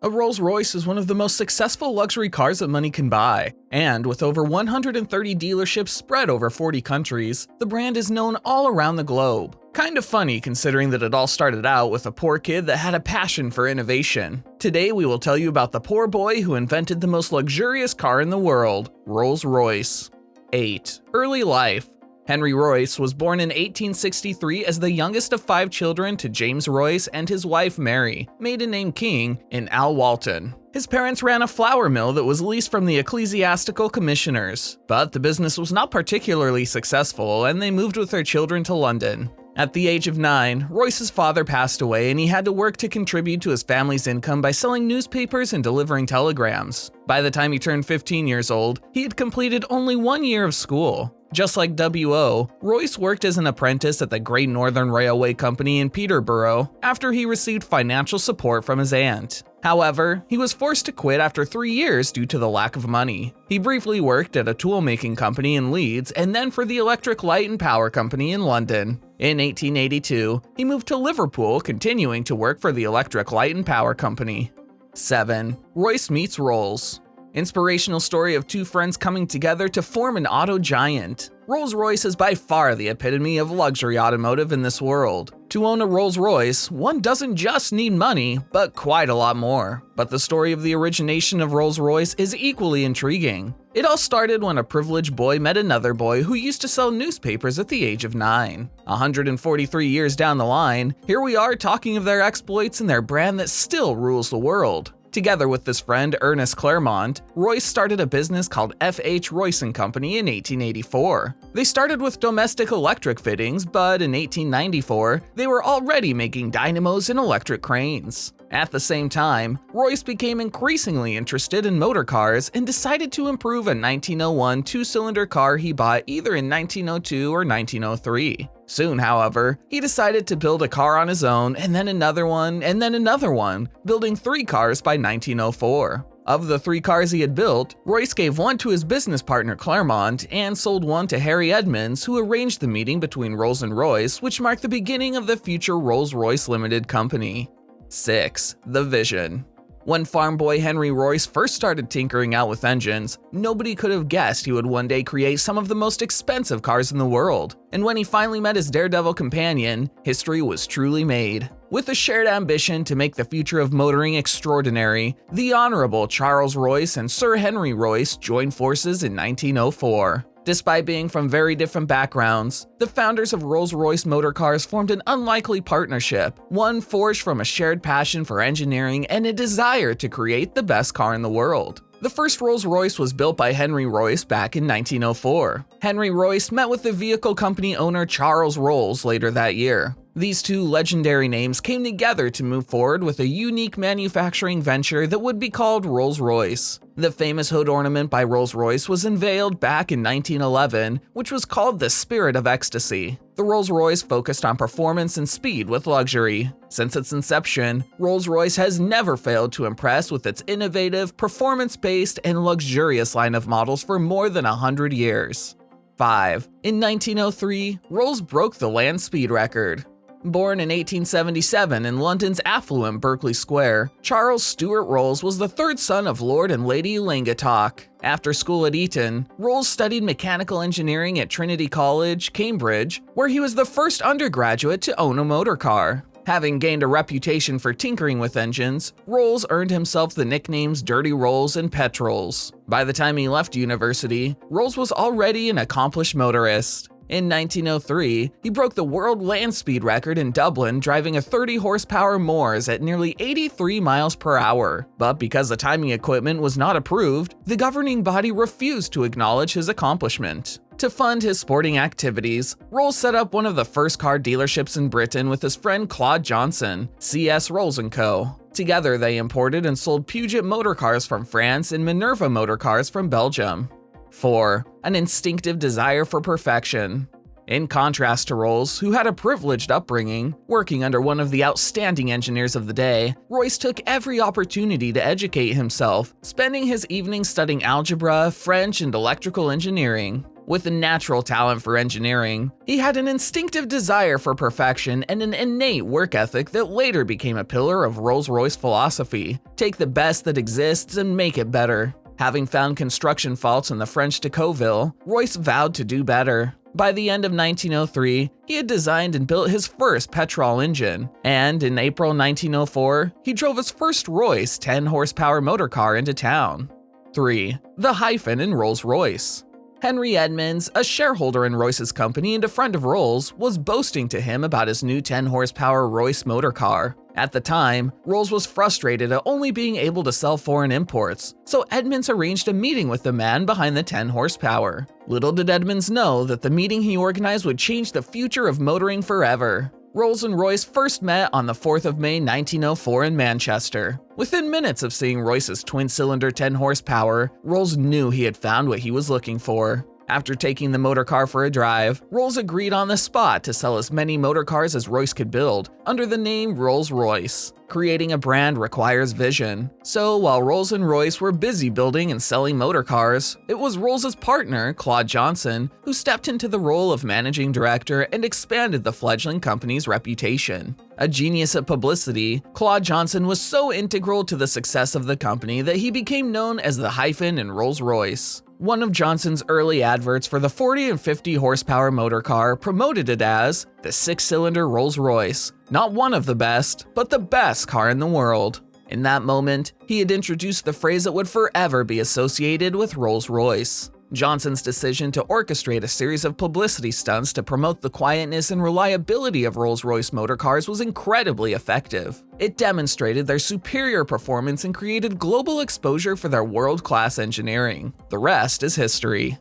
A Rolls-Royce is one of the most successful luxury cars that money can buy, and with over 130 dealerships spread over 40 countries, the brand is known all around the globe. Kind of funny considering that it all started out with a poor kid that had a passion for innovation. Today we will tell you about the poor boy who invented the most luxurious car in the world, Rolls-Royce. 8. Early life. Henry Royce was born in 1863 as the youngest of 5 children to James Royce and his wife Mary, maiden name King, in Al Walton. His parents ran a flour mill that was leased from the ecclesiastical commissioners, but the business was not particularly successful and they moved with their children to London. At the age of 9, Royce's father passed away and he had to work to contribute to his family's income by selling newspapers and delivering telegrams. By the time he turned 15 years old, he had completed only 1 year of school. Just like W.O., Royce worked as an apprentice at the Great Northern Railway Company in Peterborough after he received financial support from his aunt. However, he was forced to quit after 3 years due to the lack of money. He briefly worked at a tool-making company in Leeds and then for the Electric Light and Power Company in London. In 1882, he moved to Liverpool, continuing to work for the Electric Light and Power Company. 7. Royce meets Rolls. Inspirational story of 2 friends coming together to form an auto giant. Rolls-Royce is by far the epitome of luxury automotive in this world. To own a Rolls-Royce, one doesn't just need money, but quite a lot more. But the story of the origination of Rolls-Royce is equally intriguing. It all started when a privileged boy met another boy who used to sell newspapers at the age of 9. 143 years down the line, here we are talking of their exploits and their brand that still rules the world. Together with this friend, Ernest Claremont, Royce started a business called F.H. Royce & Company in 1884. They started with domestic electric fittings, but in 1894, they were already making dynamos and electric cranes. At the same time, Royce became increasingly interested in motor cars and decided to improve a 1901 two-cylinder car he bought either in 1902 or 1903. Soon, however, he decided to build a car on his own, and then another one, and then another one, building 3 cars by 1904. Of the 3 cars he had built, Royce gave one to his business partner Claremont and sold one to Harry Edmonds, who arranged the meeting between Rolls and Royce, which marked the beginning of the future Rolls-Royce Limited Company. 6. The vision. When farm boy Henry Royce first started tinkering out with engines, nobody could have guessed he would one day create some of the most expensive cars in the world. And when he finally met his daredevil companion, history was truly made. With a shared ambition to make the future of motoring extraordinary, the Honorable Charles Royce and Sir Henry Royce joined forces in 1904. Despite being from very different backgrounds, the founders of Rolls-Royce motor cars formed an unlikely partnership, one forged from a shared passion for engineering and a desire to create the best car in the world. The first Rolls-Royce was built by Henry Royce back in 1904. Henry Royce met with the vehicle company owner Charles Rolls later that year. These 2 legendary names came together to move forward with a unique manufacturing venture that would be called Rolls-Royce. The famous hood ornament by Rolls-Royce was unveiled back in 1911, which was called the Spirit of Ecstasy. The Rolls-Royce focused on performance and speed with luxury. Since its inception, Rolls-Royce has never failed to impress with its innovative, performance-based, and luxurious line of models for more than 100 years. 5. In 1903, Rolls broke the land speed record. Born in 1877 in London's affluent Berkeley Square, Charles Stuart Rolls was the 3rd son of Lord and Lady Langattock. After school at Eton, Rolls studied mechanical engineering at Trinity College, Cambridge, where he was the first undergraduate to own a motor car. Having gained a reputation for tinkering with engines, Rolls earned himself the nicknames Dirty Rolls and Petrols. By the time he left university, Rolls was already an accomplished motorist. In 1903, he broke the world land speed record in Dublin driving a 30-horsepower Moors at nearly 83 miles per hour. But because the timing equipment was not approved, the governing body refused to acknowledge his accomplishment. To fund his sporting activities, Rolls set up one of the first car dealerships in Britain with his friend Claude Johnson, C.S. Rolls & Co. Together they imported and sold Puget motor cars from France and Minerva motor cars from Belgium. 4. An instinctive desire for perfection. In contrast to Rolls, who had a privileged upbringing, working under one of the outstanding engineers of the day, Royce took every opportunity to educate himself, spending his evenings studying algebra, French, and electrical engineering. With a natural talent for engineering, he had an instinctive desire for perfection and an innate work ethic that later became a pillar of Rolls-Royce philosophy: take the best that exists and make it better. Having found construction faults in the French Decauville, Royce vowed to do better. By the end of 1903, he had designed and built his first petrol engine, and in April 1904, he drove his first Royce 10-horsepower motor car into town. 3. The hyphen in Rolls-Royce. Henry Edmonds, a shareholder in Royce's company and a friend of Rolls, was boasting to him about his new 10-horsepower Royce motor car. At the time, Rolls was frustrated at only being able to sell foreign imports, so Edmonds arranged a meeting with the man behind the 10 horsepower. Little did Edmonds know that the meeting he organized would change the future of motoring forever. Rolls and Royce first met on the 4th of May 1904 in Manchester. Within minutes of seeing Royce's twin-cylinder 10 horsepower, Rolls knew he had found what he was looking for. After taking the motor car for a drive, Rolls agreed on the spot to sell as many motor cars as Royce could build, under the name Rolls-Royce. Creating a brand requires vision. So while Rolls and Royce were busy building and selling motor cars, it was Rolls' partner, Claude Johnson, who stepped into the role of managing director and expanded the fledgling company's reputation. A genius at publicity, Claude Johnson was so integral to the success of the company that he became known as the hyphen in Rolls-Royce. One of Johnson's early adverts for the 40 and 50 horsepower motor car promoted it as the 6-cylinder Rolls-Royce, not one of the best, but the best car in the world. In that moment, he had introduced the phrase that would forever be associated with Rolls-Royce. Johnson's decision to orchestrate a series of publicity stunts to promote the quietness and reliability of Rolls-Royce motor cars was incredibly effective. It demonstrated their superior performance and created global exposure for their world-class engineering. The rest is history.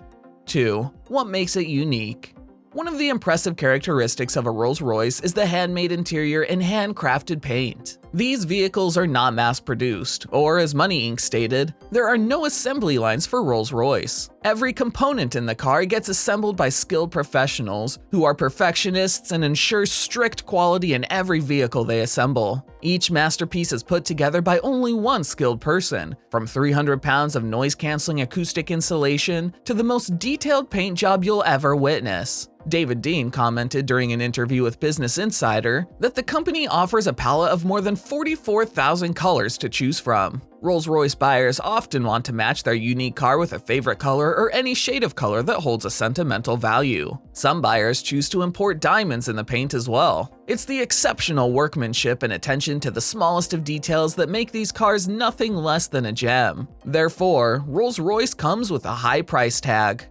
2. What makes it unique? One of the impressive characteristics of a Rolls-Royce is the handmade interior and handcrafted paint. These vehicles are not mass-produced, or as Money Inc. stated, there are no assembly lines for Rolls-Royce. Every component in the car gets assembled by skilled professionals who are perfectionists and ensure strict quality in every vehicle they assemble. Each masterpiece is put together by only one skilled person, from 300 pounds of noise-canceling acoustic insulation to the most detailed paint job you'll ever witness. David Dean commented during an interview with Business Insider that the company offers a palette of more than 44,000 colors to choose from. Rolls-Royce buyers often want to match their unique car with a favorite color or any shade of color that holds a sentimental value. Some buyers choose to import diamonds in the paint as well. It's the exceptional workmanship and attention to the smallest of details that make these cars nothing less than a gem. Therefore, Rolls-Royce comes with a high price tag.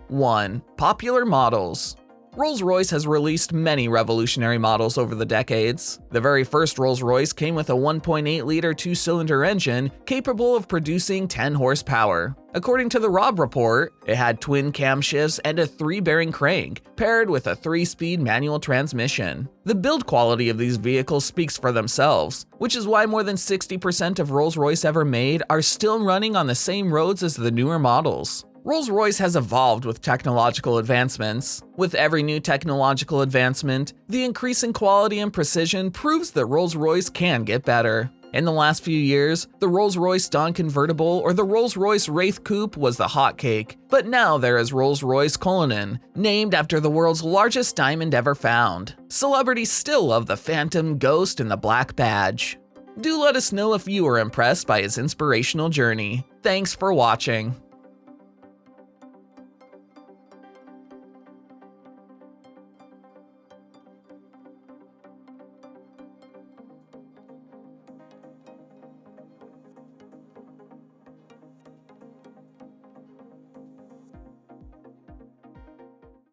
1. Popular models. Rolls-Royce has released many revolutionary models over the decades. The very first Rolls-Royce came with a 1.8-liter 2-cylinder engine capable of producing 10 horsepower. According to the Robb Report, it had twin camshafts and a 3-bearing crank, paired with a 3-speed manual transmission. The build quality of these vehicles speaks for themselves, which is why more than 60% of Rolls-Royce ever made are still running on the same roads as the newer models. Rolls-Royce has evolved with technological advancements. With every new technological advancement, the increase in quality and precision proves that Rolls-Royce can get better. In the last few years, the Rolls-Royce Dawn Convertible or the Rolls-Royce Wraith Coupe was the hotcake, but now there is Rolls-Royce Cullinan, named after the world's largest diamond ever found. Celebrities still love the Phantom, Ghost, and the Black Badge. Do let us know if you were impressed by his inspirational journey. Thanks for watching.